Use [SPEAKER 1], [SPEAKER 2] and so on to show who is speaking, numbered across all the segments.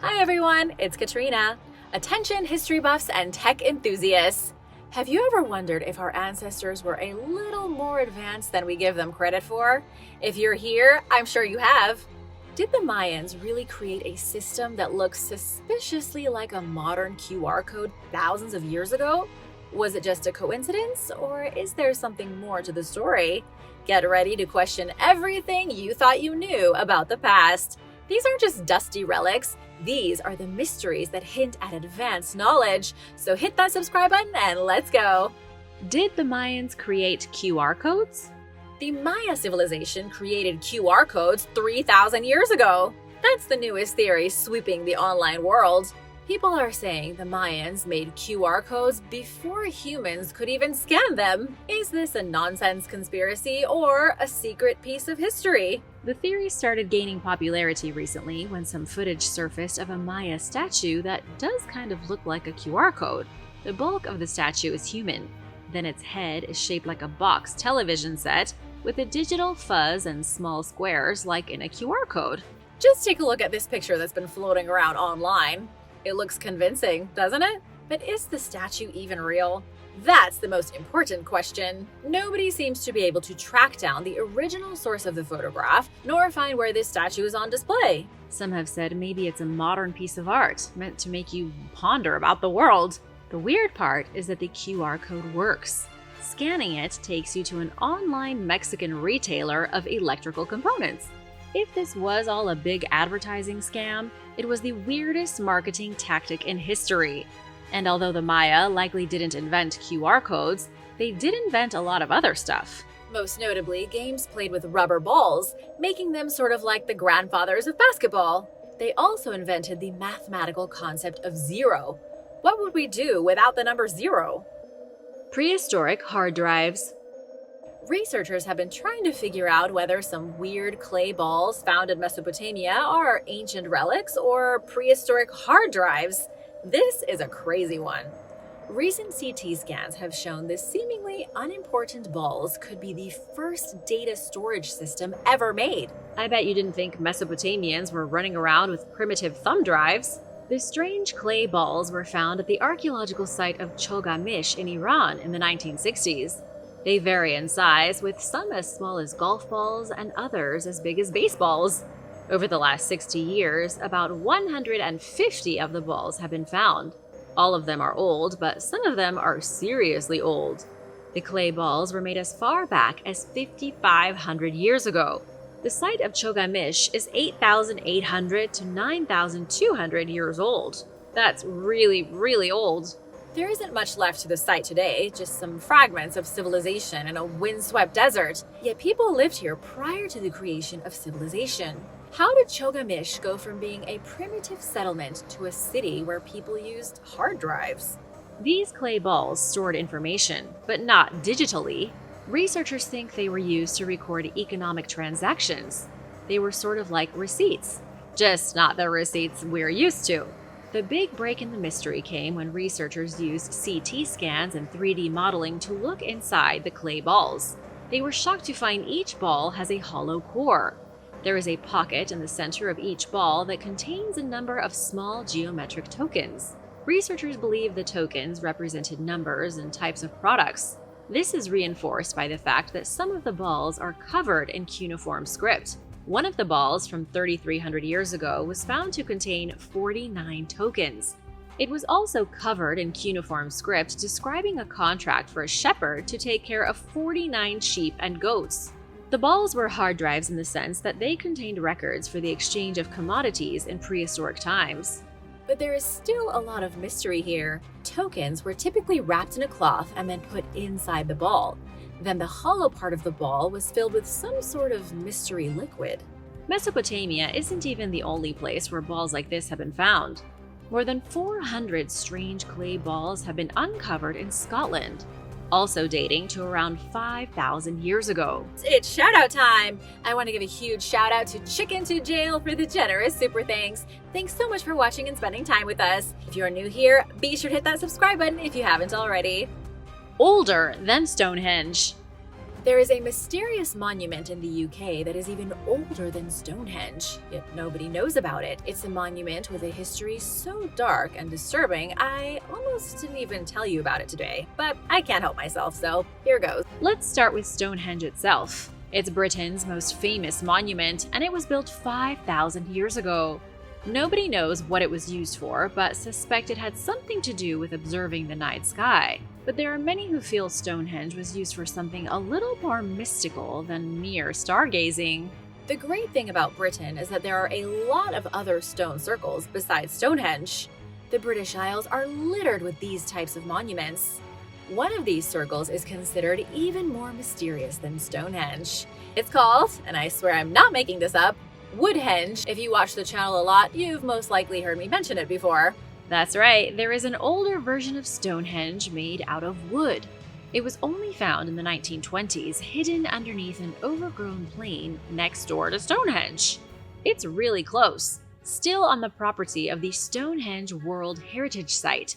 [SPEAKER 1] Hi everyone, it's Katrina. Attention history buffs and tech enthusiasts. Have you ever wondered if our ancestors were a little more advanced than we give them credit for? If you're here, I'm sure you have. Did the Mayans really create a system that looks suspiciously like a modern QR code thousands of years ago? Was it just a coincidence, or is there something more to the story? Get ready to question everything you thought you knew about the past. These aren't just dusty relics. These are the mysteries that hint at advanced knowledge. So hit that subscribe button and let's go.
[SPEAKER 2] Did the Mayans create QR codes?
[SPEAKER 1] The Maya civilization created QR codes 3,000 years ago. That's the newest theory sweeping the online world. People are saying the Mayans made QR codes before humans could even scan them. Is this a nonsense conspiracy or a secret piece of history?
[SPEAKER 2] The theory started gaining popularity recently when some footage surfaced of a Maya statue that does kind of look like a QR code. The bulk of the statue is human. Then its head is shaped like a box television set with a digital fuzz and small squares like in a QR code.
[SPEAKER 1] Just take a look at this picture that's been floating around online. It looks convincing, doesn't it? But is the statue even real? That's the most important question. Nobody seems to be able to track down the original source of the photograph, nor find where this statue is on display.
[SPEAKER 2] Some have said maybe it's a modern piece of art meant to make you ponder about the world. The weird part is that the QR code works. Scanning it takes you to an online Mexican retailer of electrical components. If this was all a big advertising scam, it was the weirdest marketing tactic in history. And although the Maya likely didn't invent QR codes, they did invent a lot of other stuff.
[SPEAKER 1] Most notably, games played with rubber balls, making them sort of like the grandfathers of basketball. They also invented the mathematical concept of zero. What would we do without the number zero?
[SPEAKER 2] Prehistoric hard drives.
[SPEAKER 1] Researchers have been trying to figure out whether some weird clay balls found in Mesopotamia are ancient relics or prehistoric hard drives. This is a crazy one. Recent CT scans have shown the seemingly unimportant balls could be the first data storage system ever made.
[SPEAKER 2] I bet you didn't think Mesopotamians were running around with primitive thumb drives. The strange clay balls were found at the archaeological site of Chogamish in Iran in the 1960s. They vary in size, with some as small as golf balls and others as big as baseballs. Over the last 60 years, about 150 of the balls have been found. All of them are old, but some of them are seriously old. The clay balls were made as far back as 5,500 years ago. The site of Chogamish is 8,800 to 9,200 years old. That's really, really old.
[SPEAKER 1] There isn't much left to the site today, just some fragments of civilization in a windswept desert. Yet people lived here prior to the creation of civilization. How did Chogamish go from being a primitive settlement to a city where people used hard drives?
[SPEAKER 2] These clay balls stored information, but not digitally. Researchers think they were used to record economic transactions. They were sort of like receipts, just not the receipts we're used to. The big break in the mystery came when researchers used CT scans and 3D modeling to look inside the clay balls. They were shocked to find each ball has a hollow core. There is a pocket in the center of each ball that contains a number of small geometric tokens. Researchers believe the tokens represented numbers and types of products. This is reinforced by the fact that some of the balls are covered in cuneiform script. One of the balls from 3,300 years ago was found to contain 49 tokens. It was also covered in cuneiform script describing a contract for a shepherd to take care of 49 sheep and goats. The balls were hard drives in the sense that they contained records for the exchange of commodities in prehistoric times.
[SPEAKER 1] But there is still a lot of mystery here. Tokens were typically wrapped in a cloth and then put inside the ball. Then the hollow part of the ball was filled with some sort of mystery liquid.
[SPEAKER 2] Mesopotamia isn't even the only place where balls like this have been found. More than 400 strange clay balls have been uncovered in Scotland, also dating to around 5,000 years ago.
[SPEAKER 1] It's shout-out time! I want to give a huge shout-out to Chicken to Jail for the generous super thanks. Thanks so much for watching and spending time with us. If you're new here, be sure to hit that subscribe button if you haven't already.
[SPEAKER 2] Older than Stonehenge.
[SPEAKER 1] There is a mysterious monument in the UK that is even older than Stonehenge, yet nobody knows about it. It's a monument with a history so dark and disturbing, I almost didn't even tell you about it today. But I can't help myself, so here goes.
[SPEAKER 2] Let's start with Stonehenge itself. It's Britain's most famous monument, and it was built 5,000 years ago. Nobody knows what it was used for, but suspect it had something to do with observing the night sky. But there are many who feel Stonehenge was used for something a little more mystical than mere stargazing.
[SPEAKER 1] The great thing about Britain is that there are a lot of other stone circles besides Stonehenge. The British Isles are littered with these types of monuments. One of these circles is considered even more mysterious than Stonehenge. It's called, and I swear I'm not making this up, Woodhenge. If you watch the channel a lot, you've most likely heard me mention it before.
[SPEAKER 2] That's right, there is an older version of Stonehenge made out of wood. It was only found in the 1920s, hidden underneath an overgrown plain next door to Stonehenge. It's really close, still on the property of the Stonehenge World Heritage Site.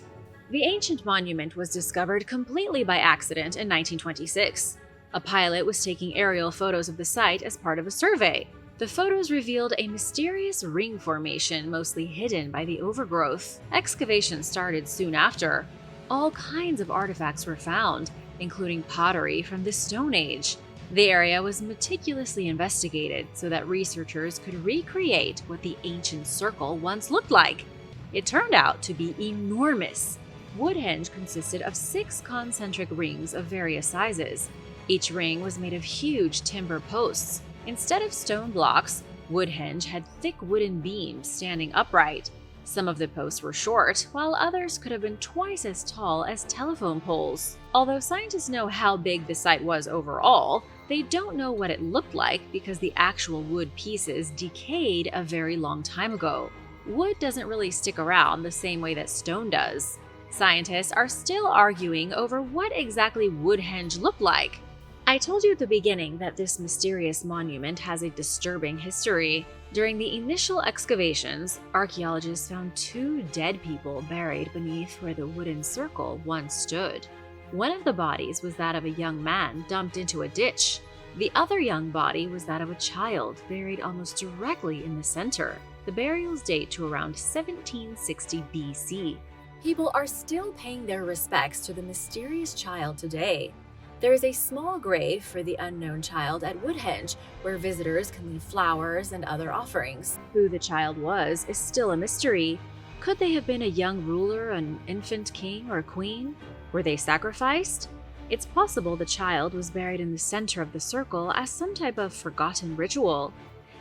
[SPEAKER 2] The ancient monument was discovered completely by accident in 1926. A pilot was taking aerial photos of the site as part of a survey. The photos revealed a mysterious ring formation mostly hidden by the overgrowth. Excavation started soon after. All kinds of artifacts were found, including pottery from the Stone Age. The area was meticulously investigated so that researchers could recreate what the ancient circle once looked like. It turned out to be enormous. Woodhenge consisted of 6 concentric rings of various sizes. Each ring was made of huge timber posts. Instead of stone blocks, Woodhenge had thick wooden beams standing upright. Some of the posts were short, while others could have been twice as tall as telephone poles. Although scientists know how big the site was overall, they don't know what it looked like because the actual wood pieces decayed a very long time ago. Wood doesn't really stick around the same way that stone does. Scientists are still arguing over what exactly Woodhenge looked like. I told you at the beginning that this mysterious monument has a disturbing history. During the initial excavations, archaeologists found 2 dead people buried beneath where the wooden circle once stood. One of the bodies was that of a young man dumped into a ditch. The other young body was that of a child buried almost directly in the center. The burials date to around 1760 BC.
[SPEAKER 1] People are still paying their respects to the mysterious child today. There is a small grave for the unknown child at Woodhenge, where visitors can leave flowers and other offerings.
[SPEAKER 2] Who the child was is still a mystery. Could they have been a young ruler, an infant king or queen? Were they sacrificed? It's possible the child was buried in the center of the circle as some type of forgotten ritual.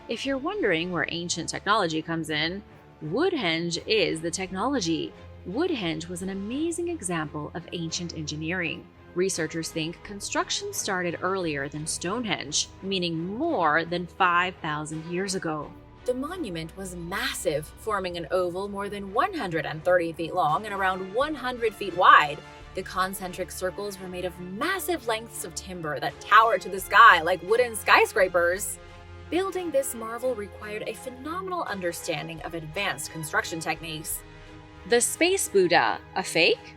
[SPEAKER 2] If you're wondering where ancient technology comes in, Woodhenge is the technology. Woodhenge was an amazing example of ancient engineering. Researchers think construction started earlier than Stonehenge, meaning more than 5,000 years ago.
[SPEAKER 1] The monument was massive, forming an oval more than 130 feet long and around 100 feet wide. The concentric circles were made of massive lengths of timber that towered to the sky like wooden skyscrapers. Building this marvel required a phenomenal understanding of advanced construction techniques.
[SPEAKER 2] The Space Buddha, a fake?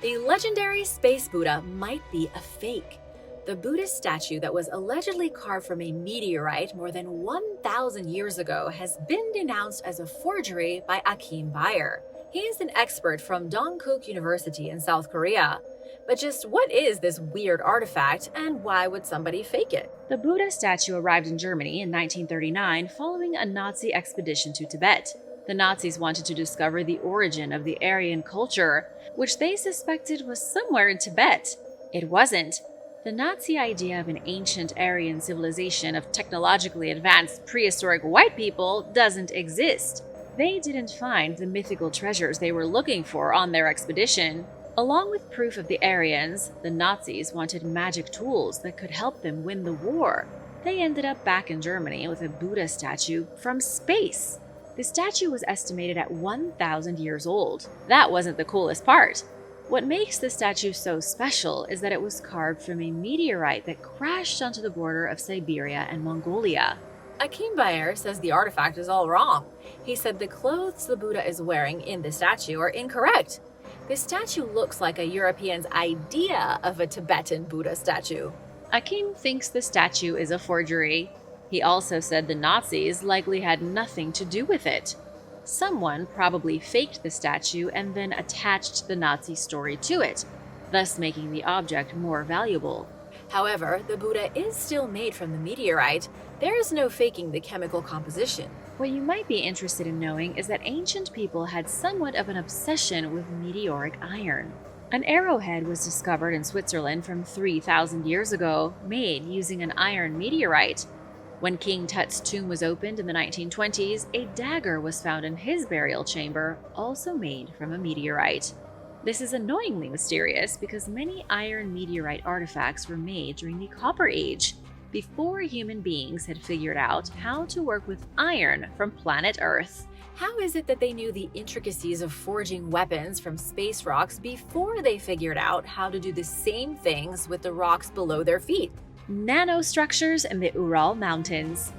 [SPEAKER 1] The legendary Space Buddha might be a fake. The Buddhist statue that was allegedly carved from a meteorite more than 1,000 years ago has been denounced as a forgery by Akim Bayer. He is an expert from Dongkook University in South Korea. But just what is this weird artifact, and why would somebody fake it?
[SPEAKER 2] The Buddha statue arrived in Germany in 1939 following a Nazi expedition to Tibet. The Nazis wanted to discover the origin of the Aryan culture, which they suspected was somewhere in Tibet. It wasn't. The Nazi idea of an ancient Aryan civilization of technologically advanced prehistoric white people doesn't exist. They didn't find the mythical treasures they were looking for on their expedition. Along with proof of the Aryans, the Nazis wanted magic tools that could help them win the war. They ended up back in Germany with a Buddha statue from space. The statue was estimated at 1,000 years old. That wasn't the coolest part. What makes the statue so special is that it was carved from a meteorite that crashed onto the border of Siberia and Mongolia.
[SPEAKER 1] Akim Bayer says the artifact is all wrong. He said the clothes the Buddha is wearing in the statue are incorrect. The statue looks like a European's idea of a Tibetan Buddha statue.
[SPEAKER 2] Akim thinks the statue is a forgery. He also said the Nazis likely had nothing to do with it. Someone probably faked the statue and then attached the Nazi story to it, thus making the object more valuable.
[SPEAKER 1] However, the Buddha is still made from the meteorite. There is no faking the chemical composition.
[SPEAKER 2] What you might be interested in knowing is that ancient people had somewhat of an obsession with meteoric iron. An arrowhead was discovered in Switzerland from 3,000 years ago, made using an iron meteorite. When King Tut's tomb was opened in the 1920s, a dagger was found in his burial chamber, also made from a meteorite. This is annoyingly mysterious because many iron meteorite artifacts were made during the Copper Age, before human beings had figured out how to work with iron from planet Earth.
[SPEAKER 1] How is it that they knew the intricacies of forging weapons from space rocks before they figured out how to do the same things with the rocks below their feet?
[SPEAKER 2] Nanostructures in the Ural Mountains.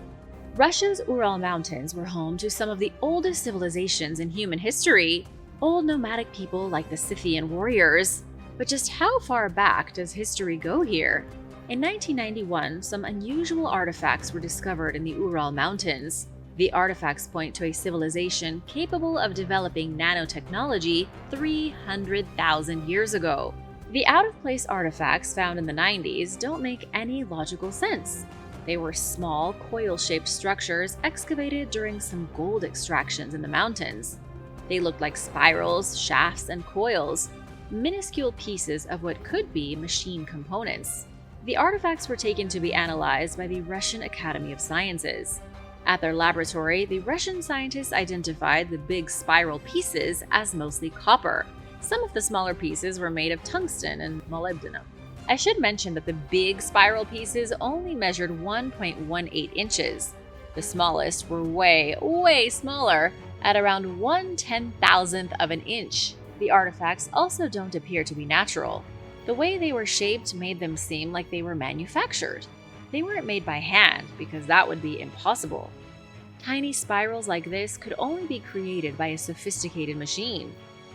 [SPEAKER 2] Russia's Ural Mountains were home to some of the oldest civilizations in human history, old nomadic people like the Scythian warriors. But just how far back does history go here? In 1991, some unusual artifacts were discovered in the Ural Mountains. The artifacts point to a civilization capable of developing nanotechnology 300,000 years ago. The out-of-place artifacts found in the 90s don't make any logical sense. They were small, coil-shaped structures excavated during some gold extractions in the mountains. They looked like spirals, shafts, and coils, minuscule pieces of what could be machine components. The artifacts were taken to be analyzed by the Russian Academy of Sciences. At their laboratory, the Russian scientists identified the big spiral pieces as mostly copper. Some of the smaller pieces were made of tungsten and molybdenum. I should mention that the big spiral pieces only measured 1.18 inches. The smallest were way smaller, at around 1/10,000th of an inch. The artifacts also don't appear to be natural. The way they were shaped made them seem like they were manufactured. They weren't made by hand, because that would be impossible. Tiny spirals like this could only be created by a sophisticated machine,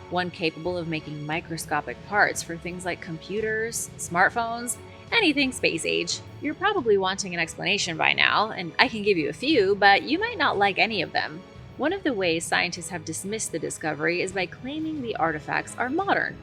[SPEAKER 2] one capable of making microscopic parts for things like computers, smartphones, anything space age. You're probably wanting an explanation by now, and I can give you a few, but you might not like any of them. One of the ways scientists have dismissed the discovery is by claiming the artifacts are modern.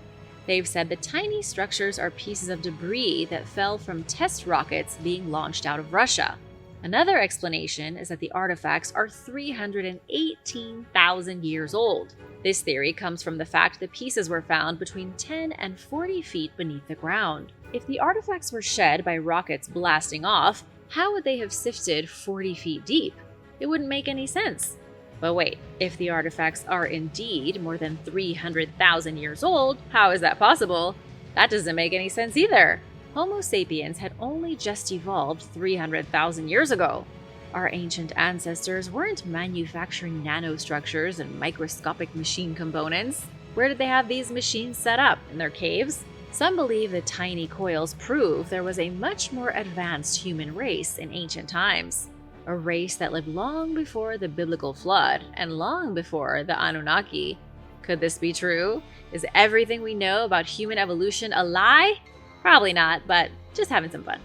[SPEAKER 2] They've said the tiny structures are pieces of debris that fell from test rockets being launched out of Russia. Another explanation is that the artifacts are 318,000 years old. This theory comes from the fact the pieces were found between 10 and 40 feet beneath the ground. If the artifacts were shed by rockets blasting off, how would they have sifted 40 feet deep? It wouldn't make any sense. But wait, if the artifacts are indeed more than 300,000 years old, how is that possible? That doesn't make any sense either. Homo sapiens had only just evolved 300,000 years ago. Our ancient ancestors weren't manufacturing nanostructures and microscopic machine components. Where did they have these machines set up? In their caves? Some believe the tiny coils prove there was a much more advanced human race in ancient times. A race that lived long before the biblical flood and long before the Anunnaki. Could this be true? Is everything we know about human evolution a lie? Probably not, but just having some fun.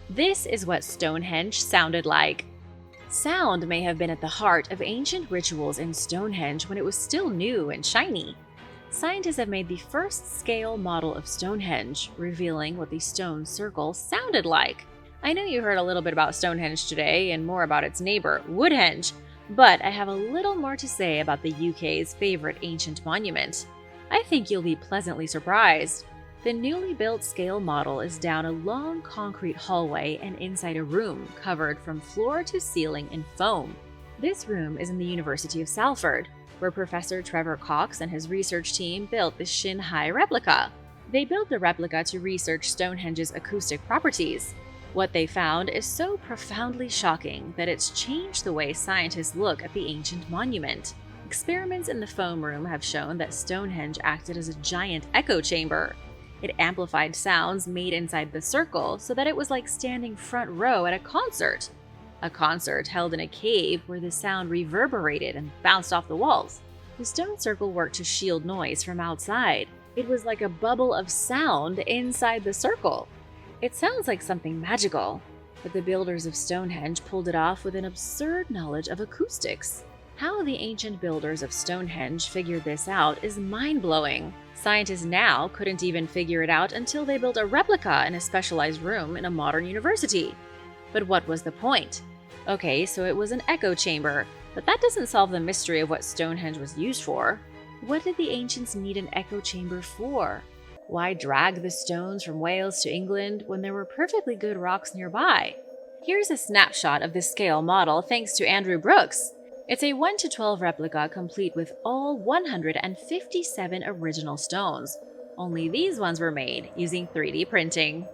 [SPEAKER 2] This is what Stonehenge sounded like. Sound may have been at the heart of ancient rituals in Stonehenge when it was still new and shiny. Scientists have made the first scale model of Stonehenge, revealing what the stone circle sounded like. I know you heard a little bit about Stonehenge today and more about its neighbor, Woodhenge, but I have a little more to say about the UK's favorite ancient monument. I think you'll be pleasantly surprised. The newly built scale model is down a long concrete hallway and inside a room covered from floor to ceiling in foam. This room is in the University of Salford, where Professor Trevor Cox and his research team built the shin-high replica. They built the replica to research Stonehenge's acoustic properties. What they found is so profoundly shocking that it's changed the way scientists look at the ancient monument. Experiments in the foam room have shown that Stonehenge acted as a giant echo chamber. It amplified sounds made inside the circle so that it was like standing front row at a concert. A concert held in a cave where the sound reverberated and bounced off the walls. The stone circle worked to shield noise from outside. It was like a bubble of sound inside the circle. It sounds like something magical, but the builders of Stonehenge pulled it off with an absurd knowledge of acoustics. How the ancient builders of Stonehenge figured this out is mind-blowing. Scientists now couldn't even figure it out until they built a replica in a specialized room in a modern university. But what was the point? Okay, so it was an echo chamber, but that doesn't solve the mystery of what Stonehenge was used for. What did the ancients need an echo chamber for? Why drag the stones from Wales to England when there were perfectly good rocks nearby? Here's a snapshot of the scale model thanks to Andrew Brooks. It's a 1:12 replica complete with all 157 original stones. Only these ones were made using 3D printing.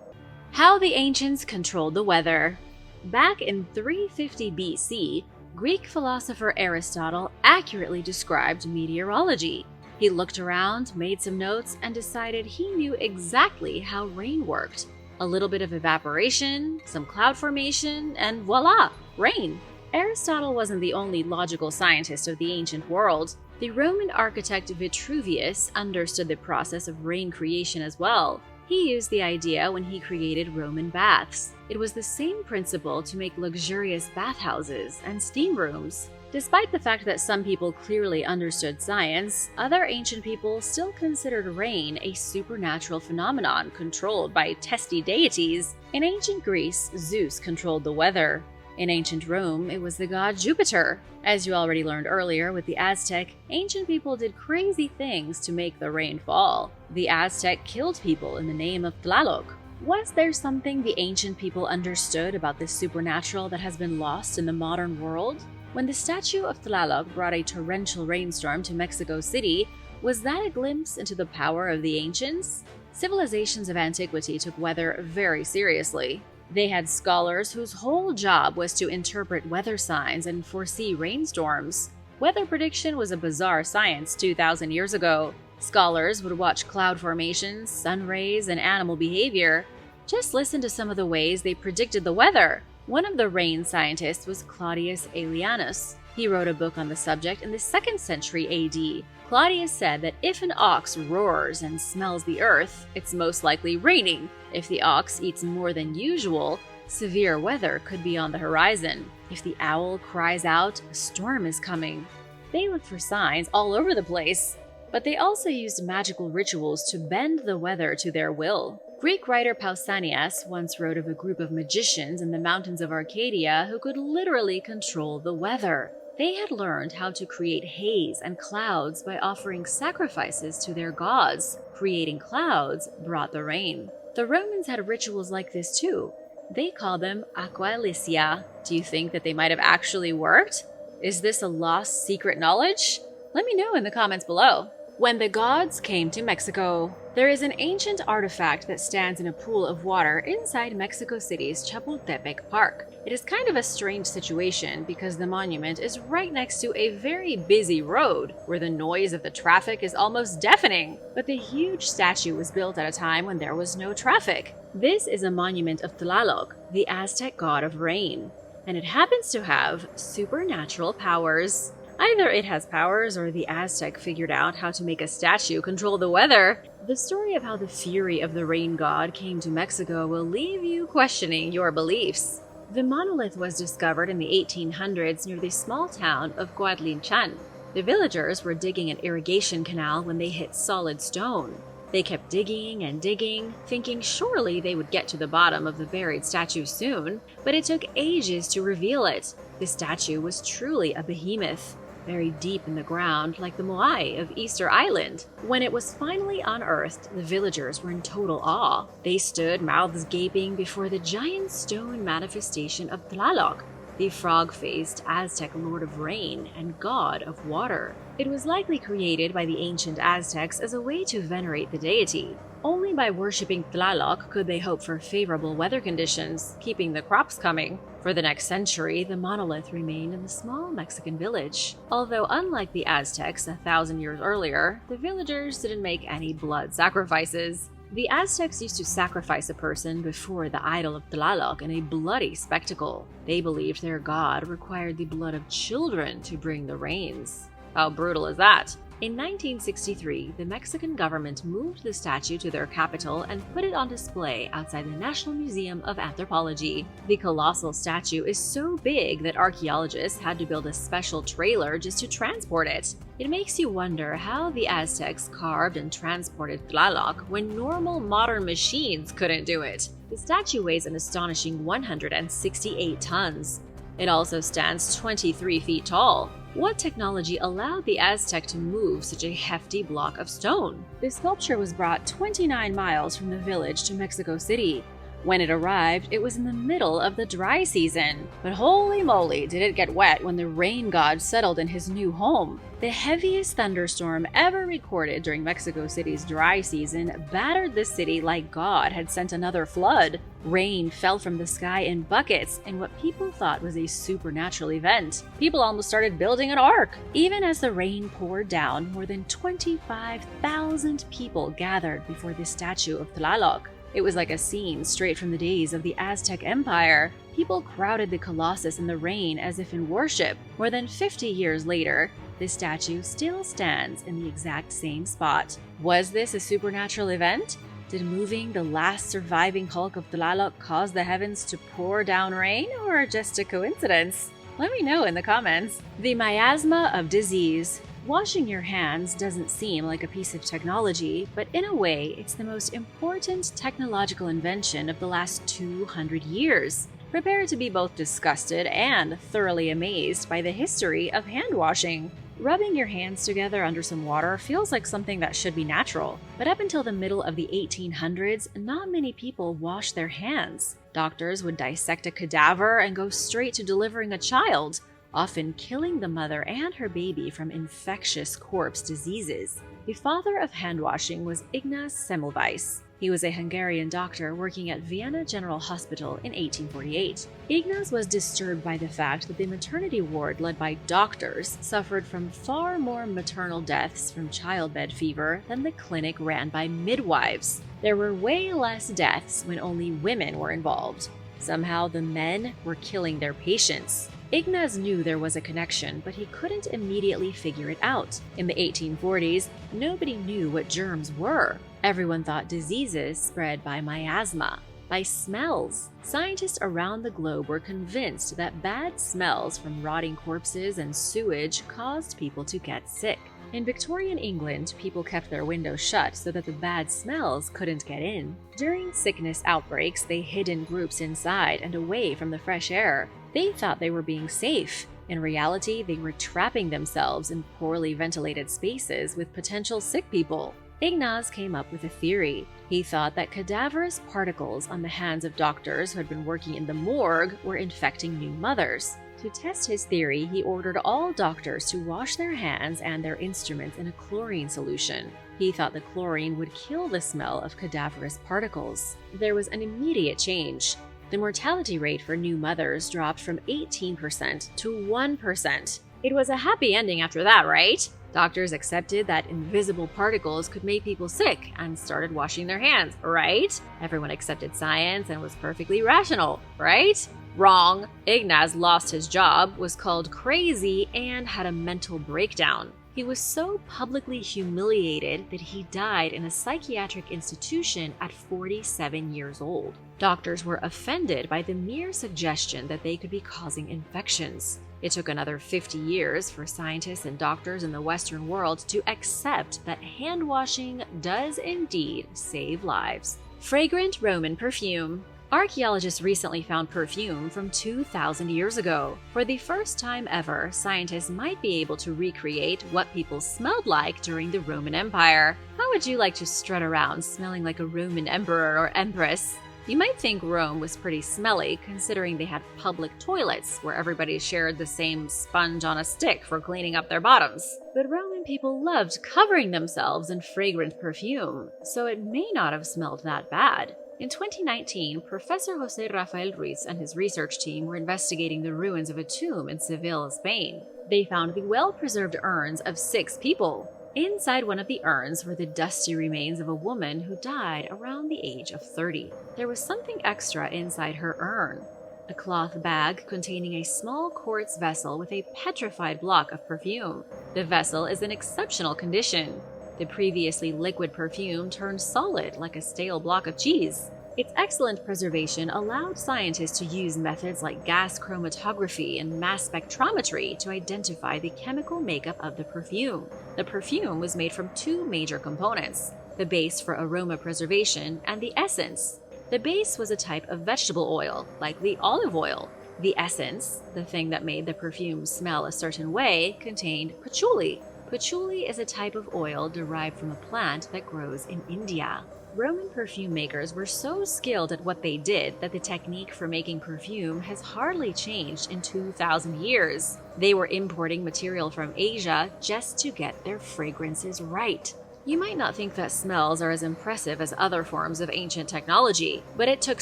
[SPEAKER 2] How the ancients controlled the weather. Back in 350 BC, Greek philosopher Aristotle accurately described meteorology. He looked around, made some notes, and decided he knew exactly how rain worked. A little bit of evaporation, some cloud formation, and voila, rain. Aristotle wasn't the only logical scientist of the ancient world. The Roman architect Vitruvius understood the process of rain creation as well. He used the idea when he created Roman baths. It was the same principle to make luxurious bathhouses and steam rooms. Despite the fact that some people clearly understood science, other ancient people still considered rain a supernatural phenomenon controlled by testy deities. In ancient Greece, Zeus controlled the weather. In ancient Rome, it was the god Jupiter. As you already learned earlier with the Aztec, ancient people did crazy things to make the rain fall. The Aztec killed people in the name of Tlaloc. Was there something the ancient people understood about this supernatural that has been lost in the modern world? When the statue of Tlaloc brought a torrential rainstorm to Mexico City, was that a glimpse into the power of the ancients? Civilizations of antiquity took weather very seriously. They had scholars whose whole job was to interpret weather signs and foresee rainstorms. Weather prediction was a bizarre science 2,000 years ago. Scholars would watch cloud formations, sun rays, and animal behavior. Just listen to some of the ways they predicted the weather. One of the rain scientists was Claudius Aelianus. He wrote a book on the subject in the 2nd century AD. Claudius said that if an ox roars and smells the earth, it's most likely raining. If the ox eats more than usual, severe weather could be on the horizon. If the owl cries out, a storm is coming. They looked for signs all over the place, but they also used magical rituals to bend the weather to their will. Greek writer Pausanias once wrote of a group of magicians in the mountains of Arcadia who could literally control the weather. They had learned how to create haze and clouds by offering sacrifices to their gods. Creating clouds brought the rain. The Romans had rituals like this too. They called them aqua elysia. Do you think that they might have actually worked? Is this a lost secret knowledge? Let me know in the comments below. When the gods came to Mexico. There is an ancient artifact that stands in a pool of water inside Mexico City's Chapultepec Park. It is kind of a strange situation because the monument is right next to a very busy road where the noise of the traffic is almost deafening. But the huge statue was built at a time when there was no traffic. This is a monument of Tlaloc, the Aztec god of rain, and it happens to have supernatural powers. Either it has powers or the Aztec figured out how to make a statue control the weather. The story of how the fury of the rain god came to Mexico will leave you questioning your beliefs. The monolith was discovered in the 1800s near the small town of Coatlinchan. The villagers were digging an irrigation canal when they hit solid stone. They kept digging and digging, thinking surely they would get to the bottom of the buried statue soon, but it took ages to reveal it. The statue was truly a behemoth, buried deep in the ground like the Moai of Easter Island. When it was finally unearthed, the villagers were in total awe. They stood mouths gaping before the giant stone manifestation of Tlaloc, the frog-faced Aztec lord of rain and god of water. It was likely created by the ancient Aztecs as a way to venerate the deity. Only by worshipping Tlaloc could they hope for favorable weather conditions, keeping the crops coming. For the next century, the monolith remained in the small Mexican village. Although unlike the Aztecs 1,000 years earlier, the villagers didn't make any blood sacrifices. The Aztecs used to sacrifice a person before the idol of Tlaloc in a bloody spectacle. They believed their god required the blood of children to bring the rains. How brutal is that? In 1963, the Mexican government moved the statue to their capital and put it on display outside the National Museum of Anthropology. The Colossal Statue is so big that archaeologists had to build a special trailer just to transport it. It makes you wonder how the Aztecs carved and transported Tlaloc when normal modern machines couldn't do it. The statue weighs an astonishing 168 tons. It also stands 23 feet tall. What technology allowed the Aztec to move such a hefty block of stone? The sculpture was brought 29 miles from the village to Mexico City. When it arrived, it was in the middle of the dry season. But holy moly, did it get wet when the rain god settled in his new home. The heaviest thunderstorm ever recorded during Mexico City's dry season battered the city like God had sent another flood. Rain fell from the sky in buckets in what people thought was a supernatural event. People almost started building an ark. Even as the rain poured down, more than 25,000 people gathered before the statue of Tlaloc. It was like a scene straight from the days of the Aztec Empire. People crowded the Colossus in the rain as if in worship. More than 50 years later, the statue still stands in the exact same spot. Was this a supernatural event? Did moving the last surviving hulk of Tlaloc cause the heavens to pour down rain, or just a coincidence? Let me know in the comments. The miasma of disease. Washing your hands doesn't seem like a piece of technology, but in a way, it's the most important technological invention of the last 200 years. Prepare to be both disgusted and thoroughly amazed by the history of hand washing. Rubbing your hands together under some water feels like something that should be natural, but up until the middle of the 1800s, not many people washed their hands. Doctors would dissect a cadaver and go straight to delivering a child, often killing the mother and her baby from infectious corpse diseases. The father of hand washing was Ignaz Semmelweis. He was a Hungarian doctor working at Vienna General Hospital in 1848. Ignaz was disturbed by the fact that the maternity ward led by doctors suffered from far more maternal deaths from childbed fever than the clinic ran by midwives. There were way less deaths when only women were involved. Somehow the men were killing their patients. Ignaz knew there was a connection, but he couldn't immediately figure it out. In the 1840s, nobody knew what germs were. Everyone thought diseases spread by miasma, by smells. Scientists around the globe were convinced that bad smells from rotting corpses and sewage caused people to get sick. In Victorian England, people kept their windows shut so that the bad smells couldn't get in. During sickness outbreaks, they hid in groups inside and away from the fresh air. They thought they were being safe. In reality, they were trapping themselves in poorly ventilated spaces with potential sick people. Ignaz came up with a theory. He thought that cadaverous particles on the hands of doctors who had been working in the morgue were infecting new mothers. To test his theory, he ordered all doctors to wash their hands and their instruments in a chlorine solution. He thought the chlorine would kill the smell of cadaverous particles. There was an immediate change. The mortality rate for new mothers dropped from 18% to 1%. It was a happy ending after that, right? Doctors accepted that invisible particles could make people sick and started washing their hands, right? Everyone accepted science and was perfectly rational, right? Wrong. Ignaz lost his job, was called crazy, and had a mental breakdown. He was so publicly humiliated that he died in a psychiatric institution at 47 years old. Doctors were offended by the mere suggestion that they could be causing infections. It took another 50 years for scientists and doctors in the Western world to accept that hand washing does indeed save lives. Fragrant Roman perfume. Archaeologists recently found perfume from 2,000 years ago. For the first time ever, scientists might be able to recreate what people smelled like during the Roman Empire. How would you like to strut around smelling like a Roman emperor or empress? You might think Rome was pretty smelly, considering they had public toilets where everybody shared the same sponge on a stick for cleaning up their bottoms. But Roman people loved covering themselves in fragrant perfume, so it may not have smelled that bad. In 2019, Professor José Rafael Ruiz and his research team were investigating the ruins of a tomb in Seville, Spain. They found the well-preserved urns of 6 people. Inside one of the urns were the dusty remains of a woman who died around the age of 30. There was something extra inside her urn. a cloth bag containing a small quartz vessel with a petrified block of perfume. The vessel is in exceptional condition. The previously liquid perfume turned solid like a stale block of cheese. Its excellent preservation allowed scientists to use methods like gas chromatography and mass spectrometry to identify the chemical makeup of the perfume. The perfume was made from two major components: the base for aroma preservation and the essence. The base was a type of vegetable oil, likely olive oil. The essence, the thing that made the perfume smell a certain way, contained patchouli. Patchouli is a type of oil derived from a plant that grows in India. Roman perfume makers were so skilled at what they did that the technique for making perfume has hardly changed in 2,000 years. They were importing material from Asia just to get their fragrances right. You might not think that smells are as impressive as other forms of ancient technology, but it took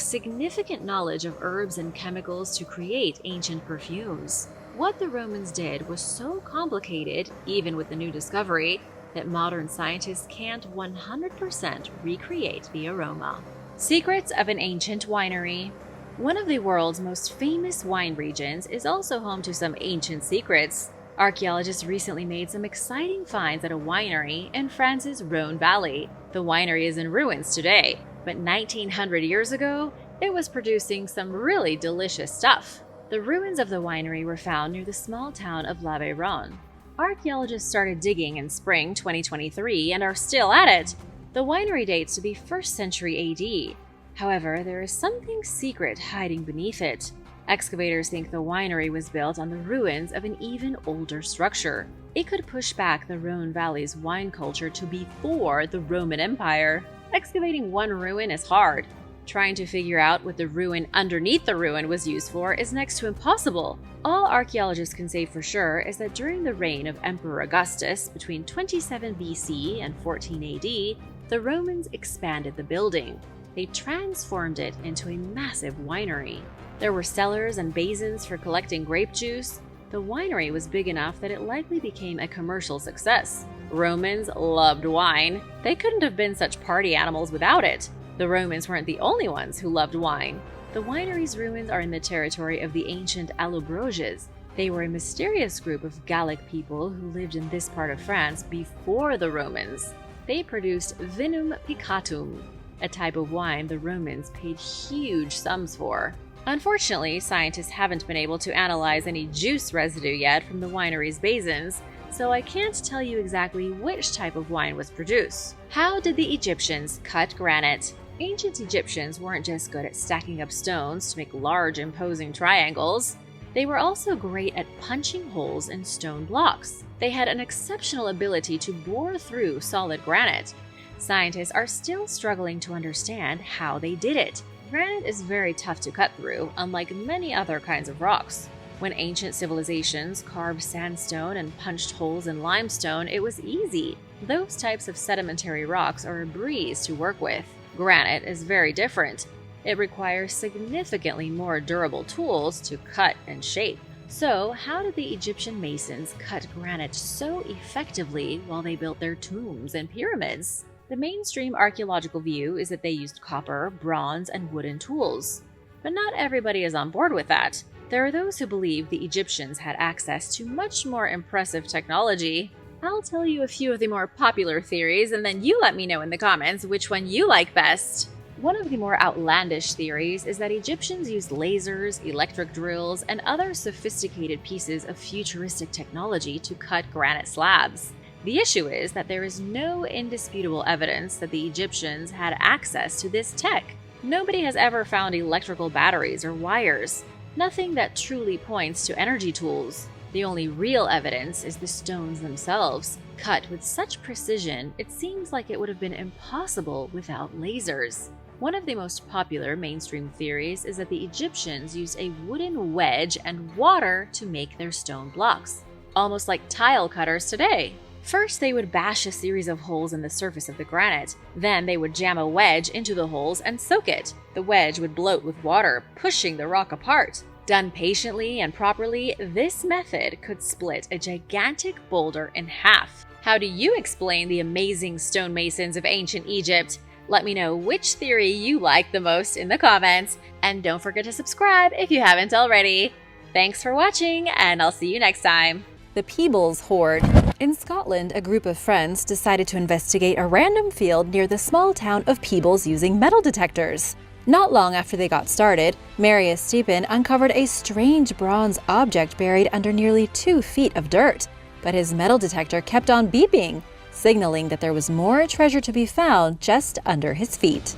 [SPEAKER 2] significant knowledge of herbs and chemicals to create ancient perfumes. What the Romans did was so complicated, even with the new discovery, that modern scientists can't 100% recreate the aroma. Secrets of an ancient winery. One of the world's most famous wine regions is also home to some ancient secrets. Archaeologists recently made some exciting finds at a winery in France's Rhone Valley. The winery is in ruins today, but 1900 years ago, it was producing some really delicious stuff. The ruins of the winery were found near the small town of l'Aveyron. Archaeologists started digging in spring 2023 and are still at it. The winery dates to the 1st century AD. However, there is something secret hiding beneath it. Excavators think the winery was built on the ruins of an even older structure. It could push back the Rhone Valley's wine culture to before the Roman Empire. Excavating one ruin is hard. Trying to figure out what the ruin underneath the ruin was used for is next to impossible. All archaeologists can say for sure is that during the reign of Emperor Augustus between 27 BC and 14 AD, the Romans expanded the building. They transformed it into a massive winery. There were cellars and basins for collecting grape juice. The winery was big enough that it likely became a commercial success. Romans loved wine. They couldn't have been such party animals without it. The Romans weren't the only ones who loved wine. The winery's ruins are in the territory of the ancient Allobroges. They were a mysterious group of Gallic people who lived in this part of France before the Romans. They produced vinum picatum, a type of wine the Romans paid huge sums for. Unfortunately, scientists haven't been able to analyze any juice residue yet from the winery's basins, so I can't tell you exactly which type of wine was produced. How did the Egyptians cut granite? Ancient Egyptians weren't just good at stacking up stones to make large, imposing triangles. They were also great at punching holes in stone blocks. They had an exceptional ability to bore through solid granite. Scientists are still struggling to understand how they did it. Granite is very tough to cut through, unlike many other kinds of rocks. When ancient civilizations carved sandstone and punched holes in limestone, it was easy. Those types of sedimentary rocks are a breeze to work with. Granite is very different. It requires significantly more durable tools to cut and shape. So, how did the Egyptian masons cut granite so effectively while they built their tombs and pyramids? The mainstream archaeological view is that they used copper, bronze, and wooden tools. But not everybody is on board with that. There are those who believe the Egyptians had access to much more impressive technology. I'll tell you a few of the more popular theories, and then you let me know in the comments which one you like best. One of the more outlandish theories is that Egyptians used lasers, electric drills, and other sophisticated pieces of futuristic technology to cut granite slabs. The issue is that there is no indisputable evidence that the Egyptians had access to this tech. Nobody has ever found electrical batteries or wires. Nothing that truly points to energy tools. The only real evidence is the stones themselves. Cut with such precision, it seems like it would have been impossible without lasers. One of the most popular mainstream theories is that the Egyptians used a wooden wedge and water to make their stone blocks, almost like tile cutters today. First, they would bash a series of holes in the surface of the granite. Then they would jam a wedge into the holes and soak it. The wedge would bloat with water, pushing the rock apart. Done patiently and properly, this method could split a gigantic boulder in half. How do you explain the amazing stonemasons of ancient Egypt? Let me know which theory you like the most in the comments, and don't forget to subscribe if you haven't already. Thanks for watching, and I'll see you next time.
[SPEAKER 1] The Peebles Horde. In Scotland, a group of friends decided to investigate a random field near the small town of Peebles using metal detectors. Not long after they got started, Marius Stephen uncovered a strange bronze object buried under nearly 2 feet of dirt, but his metal detector kept on beeping, signaling that there was more treasure to be found just under his feet.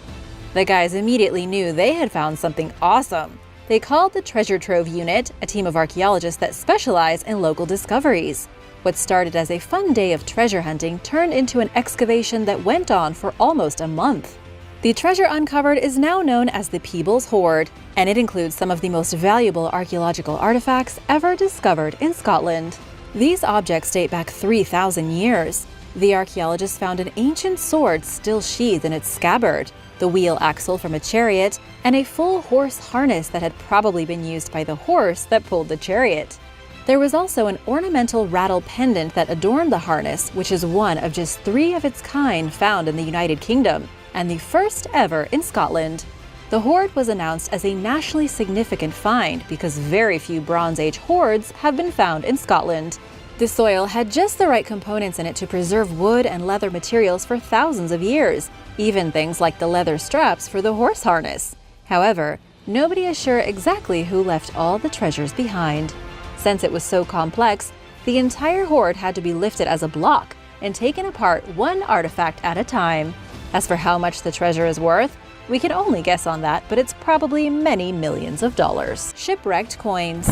[SPEAKER 1] The guys immediately knew they had found something awesome. They called the Treasure Trove Unit, a team of archaeologists that specialize in local discoveries. What started as a fun day of treasure hunting turned into an excavation that went on for almost a month. The treasure uncovered is now known as the Peebles Horde, and it includes some of the most valuable archaeological artifacts ever discovered in Scotland. These objects date back 3,000 years. The archaeologists found an ancient sword still sheathed in its scabbard, the wheel axle from a chariot, and a full horse harness that had probably been used by the horse that pulled the chariot. There was also an ornamental rattle pendant that adorned the harness, which is one of just 3 of its kind found in the United Kingdom, and the first ever in Scotland. The hoard was announced as a nationally significant find because very few Bronze Age hoards have been found in Scotland. The soil had just the right components in it to preserve wood and leather materials for thousands of years, even things like the leather straps for the horse harness. However, nobody is sure exactly who left all the treasures behind. Since it was so complex, the entire hoard had to be lifted as a block and taken apart one artifact at a time. As for how much the treasure is worth, we can only guess on that, but it's probably many millions of dollars. Shipwrecked Coins.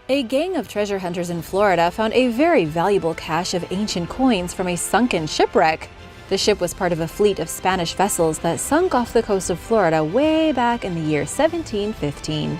[SPEAKER 1] A gang of treasure hunters in Florida found a very valuable cache of ancient coins from a sunken shipwreck. The ship was part of a fleet of Spanish vessels that sunk off the coast of Florida way back in the year 1715.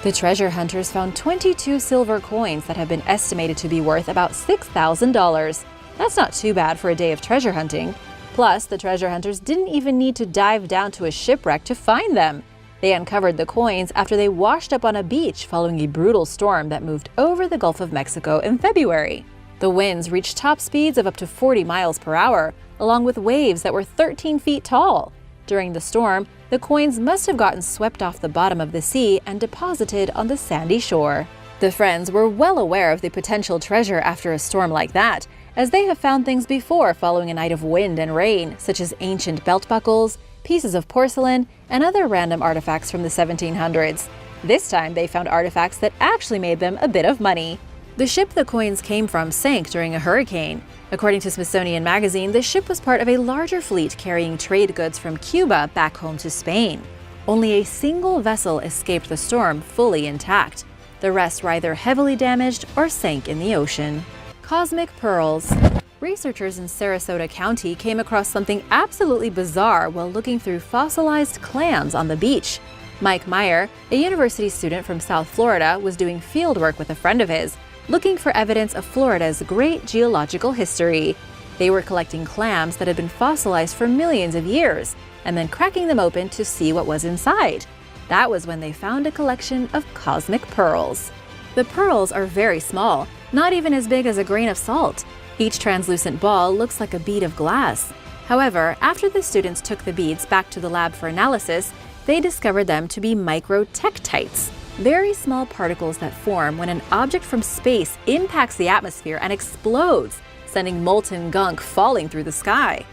[SPEAKER 1] The treasure hunters found 22 silver coins that have been estimated to be worth about $6,000. That's not too bad for a day of treasure hunting. Plus, the treasure hunters didn't even need to dive down to a shipwreck to find them. They uncovered the coins after they washed up on a beach following a brutal storm that moved over the Gulf of Mexico in February. The winds reached top speeds of up to 40 miles per hour, along with waves that were 13 feet tall. During the storm, the coins must have gotten swept off the bottom of the sea and deposited on the sandy shore. The friends were well aware of the potential treasure after a storm like that, as they have found things before following a night of wind and rain, such as ancient belt buckles, pieces of porcelain, and other random artifacts from the 1700s. This time they found artifacts that actually made them a bit of money. The ship the coins came from sank during a hurricane. According to Smithsonian Magazine, the ship was part of a larger fleet carrying trade goods from Cuba back home to Spain. Only a single vessel escaped the storm fully intact. The rest were either heavily damaged or sank in the ocean. Cosmic Pearls. Researchers in Sarasota County came across something absolutely bizarre while looking through fossilized clams on the beach. Mike Meyer, a university student from South Florida, was doing field work with a friend of his, looking for evidence of Florida's great geological history. They were collecting clams that had been fossilized for millions of years, and then cracking them open to see what was inside. That was when they found a collection of cosmic pearls. The pearls are very small, not even as big as a grain of salt. Each translucent ball looks like a bead of glass. However, after the students took the beads back to the lab for analysis, they discovered them to be microtectites, very small particles that form when an object from space impacts the atmosphere and explodes, sending molten gunk falling through the sky.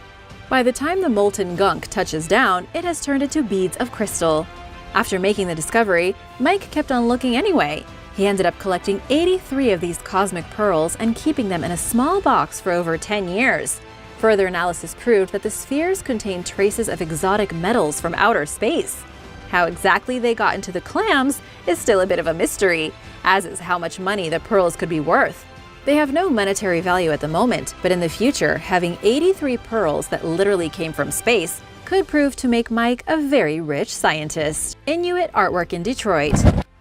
[SPEAKER 1] By the time the molten gunk touches down, it has turned into beads of crystal. After making the discovery, Mike kept on looking anyway. He ended up collecting 83 of these cosmic pearls and keeping them in a small box for over 10 years. Further analysis proved that the spheres contained traces of exotic metals from outer space. How exactly they got into the clams is still a bit of a mystery, as is how much money the pearls could be worth. They have no monetary value at the moment, but in the future, having 83 pearls that literally came from space could prove to make Mike a very rich scientist. Inuit artwork in Detroit.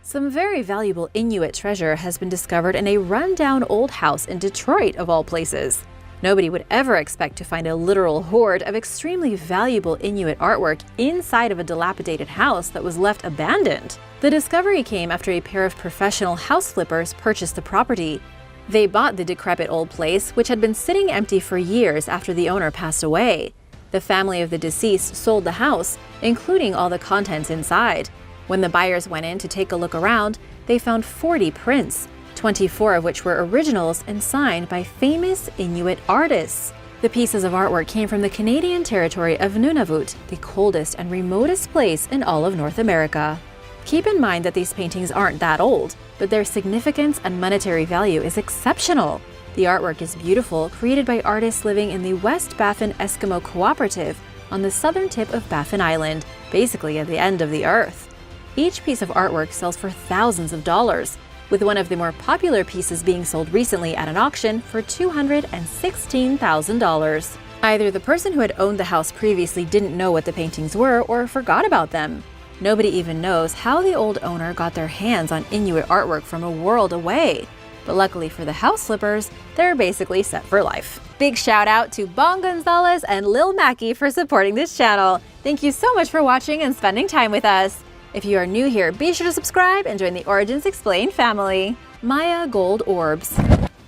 [SPEAKER 1] Some very valuable Inuit treasure has been discovered in a rundown old house in Detroit, of all places. Nobody would ever expect to find a literal hoard of extremely valuable Inuit artwork inside of a dilapidated house that was left abandoned. The discovery came after a pair of professional house flippers purchased the property. They bought the decrepit old place, which had been sitting empty for years after the owner passed away. The family of the deceased sold the house, including all the contents inside. When the buyers went in to take a look around, they found 40 prints, 24 of which were originals and signed by famous Inuit artists. The pieces of artwork came from the Canadian territory of Nunavut, the coldest and remotest place in all of North America. Keep in mind that these paintings aren't that old, but their significance and monetary value is exceptional. The artwork is beautiful, created by artists living in the West Baffin Eskimo Cooperative on the southern tip of Baffin Island, basically at the end of the earth. Each piece of artwork sells for thousands of dollars, with one of the more popular pieces being sold recently at an auction for $216,000. Either the person who had owned the house previously didn't know what the paintings were or forgot about them. Nobody even knows how the old owner got their hands on Inuit artwork from a world away. But luckily for the house flippers, they're basically set for life. Big shout out to Bon Gonzalez and Lil Mackie for supporting this channel. Thank you so much for watching and spending time with us. If you are new here, be sure to subscribe and join the Origins Explained family. Maya gold orbs.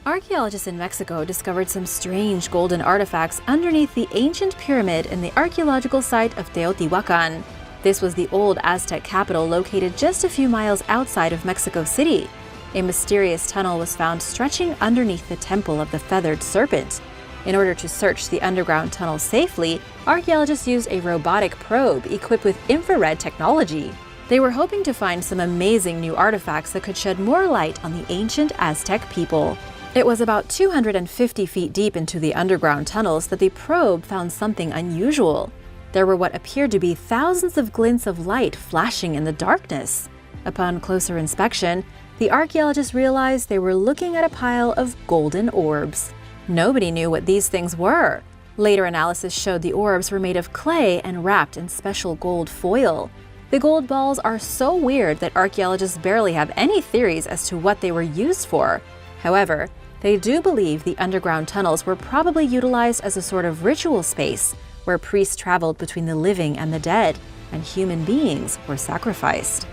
[SPEAKER 1] Archaeologists in Mexico discovered some strange golden artifacts underneath the ancient pyramid in the archaeological site of Teotihuacan. This was the old Aztec capital located just a few miles outside of Mexico City. A mysterious tunnel was found stretching underneath the Temple of the Feathered Serpent. In order to search the underground tunnel safely, archaeologists used a robotic probe equipped with infrared technology. They were hoping to find some amazing new artifacts that could shed more light on the ancient Aztec people. It was about 250 feet deep into the underground tunnels that the probe found something unusual. There were what appeared to be thousands of glints of light flashing in the darkness. Upon closer inspection, the archaeologists realized they were looking at a pile of golden orbs. Nobody knew what these things were. Later analysis showed the orbs were made of clay and wrapped in special gold foil. The gold balls are so weird that archaeologists barely have any theories as to what they were used for. However, they do believe the underground tunnels were probably utilized as a sort of ritual space where priests traveled between the living and the dead, and human beings were sacrificed.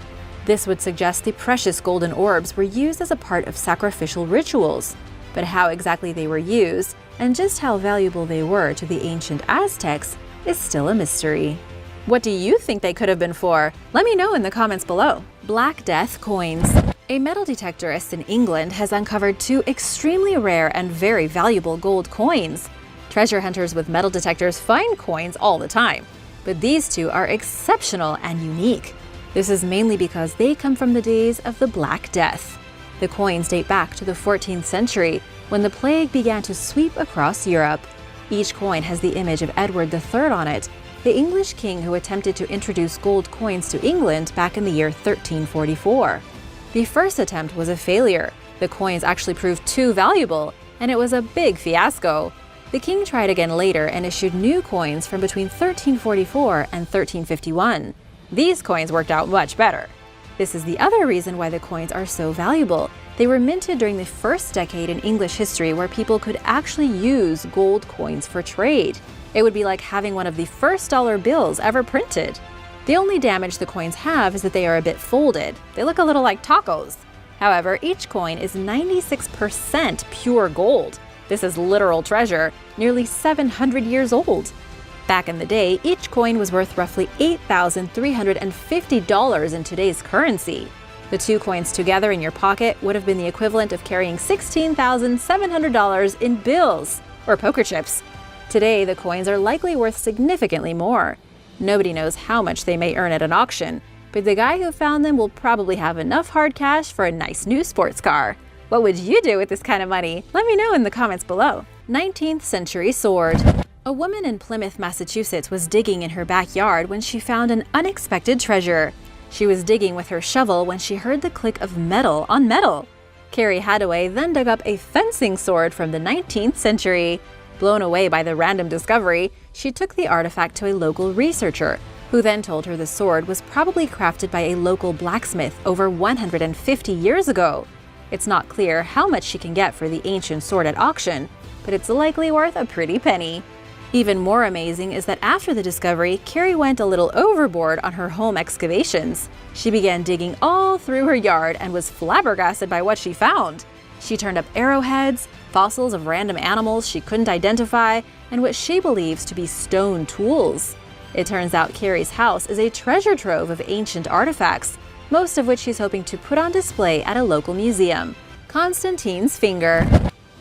[SPEAKER 1] This would suggest the precious golden orbs were used as a part of sacrificial rituals. But how exactly they were used, and just how valuable they were to the ancient Aztecs, is still a mystery. What do you think they could have been for? Let me know in the comments below. Black Death coins. A metal detectorist in England has uncovered 2 extremely rare and very valuable gold coins. Treasure hunters with metal detectors find coins all the time, but these 2 are exceptional and unique. This is mainly because they come from the days of the Black Death. The coins date back to the 14th century, when the plague began to sweep across Europe. Each coin has the image of Edward III on it, the English king who attempted to introduce gold coins to England back in the year 1344. The first attempt was a failure. The coins actually proved too valuable, and it was a big fiasco. The king tried again later and issued new coins from between 1344 and 1351. These coins worked out much better. This is the other reason why the coins are so valuable. They were minted during the first decade in English history where people could actually use gold coins for trade. It would be like having one of the first dollar bills ever printed. The only damage the coins have is that they are a bit folded. They look a little like tacos. However, each coin is 96% pure gold. This is literal treasure, nearly 700 years old. Back in the day, each coin was worth roughly $8,350 in today's currency. The 2 coins together in your pocket would have been the equivalent of carrying $16,700 in bills or poker chips. Today, the coins are likely worth significantly more. Nobody knows how much they may earn at an auction, but the guy who found them will probably have enough hard cash for a nice new sports car. What would you do with this kind of money? Let me know in the comments below. 19th century sword. A woman in Plymouth, Massachusetts was digging in her backyard when she found an unexpected treasure. She was digging with her shovel when she heard the click of metal on metal. Carrie Hadaway then dug up a fencing sword from the 19th century. Blown away by the random discovery, she took the artifact to a local researcher, who then told her the sword was probably crafted by a local blacksmith over 150 years ago. It's not clear how much she can get for the ancient sword at auction, but it's likely worth a pretty penny. Even more amazing is that after the discovery, Carrie went a little overboard on her home excavations. She began digging all through her yard and was flabbergasted by what she found. She turned up arrowheads, fossils of random animals she couldn't identify, and what she believes to be stone tools. It turns out Carrie's house is a treasure trove of ancient artifacts, most of which she's hoping to put on display at a local museum. Constantine's Finger.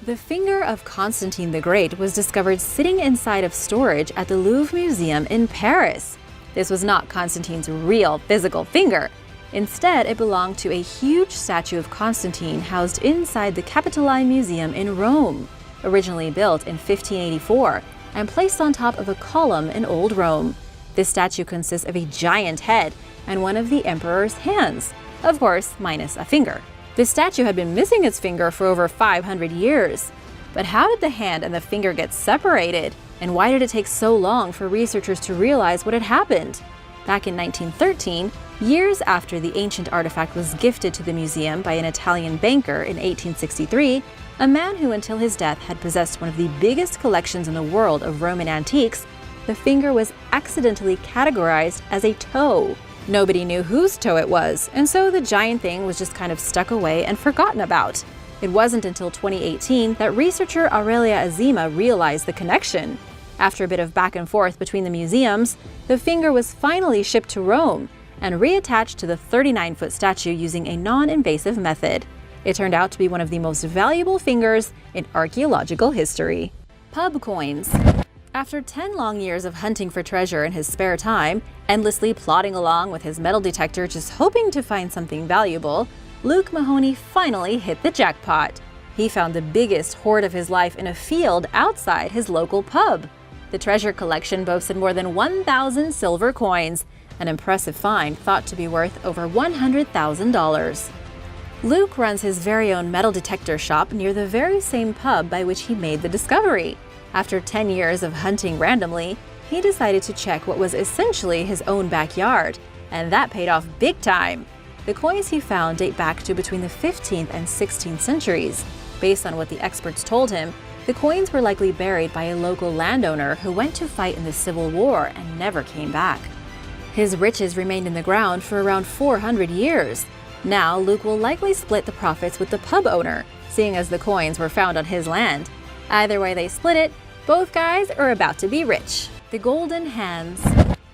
[SPEAKER 1] The finger of Constantine the Great was discovered sitting inside of storage at the Louvre Museum in Paris. This was not Constantine's real physical finger. Instead, it belonged to a huge statue of Constantine housed inside the Capitoline Museum in Rome, originally built in 1584 and placed on top of a column in Old Rome. This statue consists of a giant head and one of the emperor's hands, of course, minus a finger. This statue had been missing its finger for over 500 years. But how did the hand and the finger get separated? And why did it take so long for researchers to realize what had happened? Back in 1913, years after the ancient artifact was gifted to the museum by an Italian banker in 1863, a man who until his death had possessed one of the biggest collections in the world of Roman antiques, the finger was accidentally categorized as a toe. Nobody knew whose toe it was, and so the giant thing was just kind of stuck away and forgotten about. It wasn't until 2018 that researcher Aurelia Azima realized the connection. After a bit of back and forth between the museums, the finger was finally shipped to Rome and reattached to the 39-foot statue using a non-invasive method. It turned out to be one of the most valuable fingers in archaeological history. Pub coins. After 10 long years of hunting for treasure in his spare time, endlessly plodding along with his metal detector just hoping to find something valuable, Luke Mahoney finally hit the jackpot. He found the biggest hoard of his life in a field outside his local pub. The treasure collection boasted more than 1,000 silver coins, an impressive find thought to be worth over $100,000. Luke runs his very own metal detector shop near the very same pub by which he made the discovery. After 10 years of hunting randomly, he decided to check what was essentially his own backyard, and that paid off big time. The coins he found date back to between the 15th and 16th centuries. Based on what the experts told him, the coins were likely buried by a local landowner who went to fight in the Civil War and never came back. His riches remained in the ground for around 400 years. Now, Luke will likely split the profits with the pub owner, seeing as the coins were found on his land. Either way they split it, both guys are about to be rich. The Golden Hands.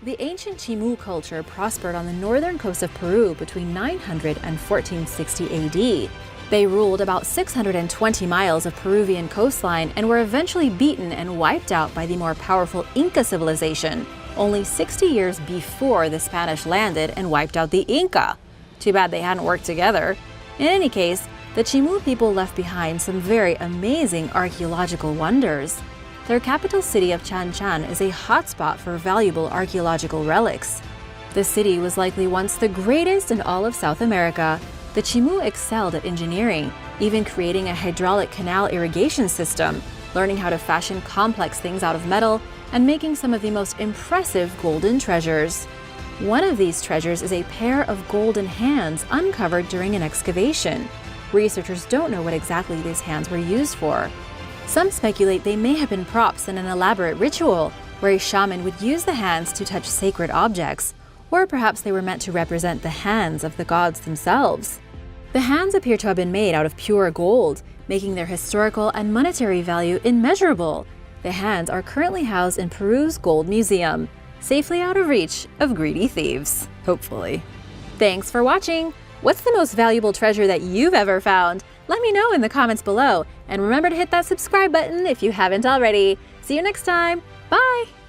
[SPEAKER 1] The ancient Chimu culture prospered on the northern coast of Peru between 900 and 1460 AD. They ruled about 620 miles of Peruvian coastline and were eventually beaten and wiped out by the more powerful Inca civilization, only 60 years before the Spanish landed and wiped out the Inca. Too bad they hadn't worked together. In any case, the Chimu people left behind some very amazing archaeological wonders. Their capital city of Chan Chan is a hotspot for valuable archaeological relics. The city was likely once the greatest in all of South America. The Chimu excelled at engineering, even creating a hydraulic canal irrigation system, learning how to fashion complex things out of metal, and making some of the most impressive golden treasures. One of these treasures is a pair of golden hands uncovered during an excavation. Researchers don't know what exactly these hands were used for. Some speculate they may have been props in an elaborate ritual, where a shaman would use the hands to touch sacred objects, or perhaps they were meant to represent the hands of the gods themselves. The hands appear to have been made out of pure gold, making their historical and monetary value immeasurable. The hands are currently housed in Peru's Gold Museum, safely out of reach of greedy thieves, hopefully. Thanks for watching! What's the most valuable treasure that you've ever found? Let me know in the comments below, and remember to hit that subscribe button if you haven't already. See you next time. Bye!